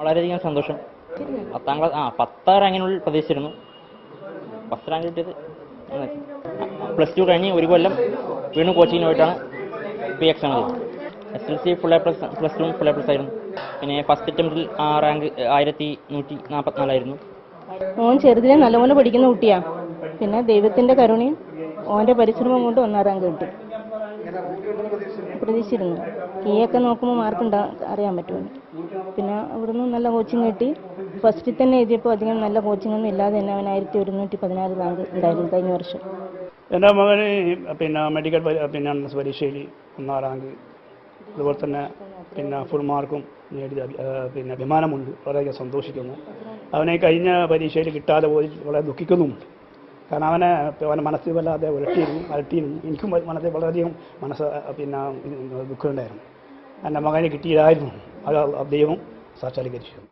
വളരെയധികം സന്തോഷം. 10ാം ക്ലാസ് 10 റാങ്കിനുള്ളിൽ പ്രതീക്ഷിച്ചിരുന്നു. ഫസ്റ്റ് റാങ്ക് കിട്ടിയത് +2 കഴിഞ്ഞ് ഒരു കൊല്ലം വീണ്ടും കോച്ചിങ്ങിന് പോയിട്ടാണ് ഇപ്പോൾ ഈ എക്സാം എഴുതിയത്. SLC full A+, +2 full A+ ആയിരുന്നു. പിന്നെ ഫസ്റ്റ് അറ്റംപ്റ്റിൽ റാങ്ക് 1144 ആയിരുന്നു. ഓൻ ചെറുതിലെ നല്ലപോലെ പഠിക്കുന്ന കുട്ടിയാണ്. പിന്നെ ദൈവത്തിൻ്റെ കരുണയും ഓൻ്റെ പരിശ്രമം കൊണ്ട് 1ാം റാങ്ക് കിട്ടി. പ്രതീക്ഷിച്ചിരുന്നു. കീയൊക്കെ നോക്കുമ്പോൾ മാർക്ക് അറിയാൻ പറ്റുമല്ലോ. പിന്നെ അവിടുന്ന് നല്ല കോച്ചിങ് കിട്ടി. ഫസ്റ്റിൽ തന്നെ എഴുതിയപ്പോൾ അധികം നല്ല കോച്ചിങ്ങൊന്നും ഇല്ലാതെ തന്നെ അവൻ 1116 റാങ്ക് ഉണ്ടായിരുന്നു കഴിഞ്ഞ വർഷം. എൻ്റെ മകന് മെഡിക്കൽ പരീക്ഷയിൽ 1ാം റാങ്ക്, അതുപോലെ തന്നെ ഫുൾ മാർക്കും നേടി അഭിമാനമുണ്ട്. വളരെയധികം സന്തോഷിക്കുന്നു. അവനെ കഴിഞ്ഞ പരീക്ഷയിൽ കിട്ടാതെ പോയി വളരെ ദുഃഖിക്കുന്നുമുണ്ട്. കാരണം അവൻ്റെ മനസ്സ് വല്ലാതെ അലട്ടിയിരുന്നു. എനിക്കും മനസ്സിൽ വളരെയധികം ദുഃഖമുണ്ടായിരുന്നു. എൻ്റെ മകന് കിട്ടിയതായിരുന്നു. അത് ദൈവം സാക്ഷാത്കരിച്ചു.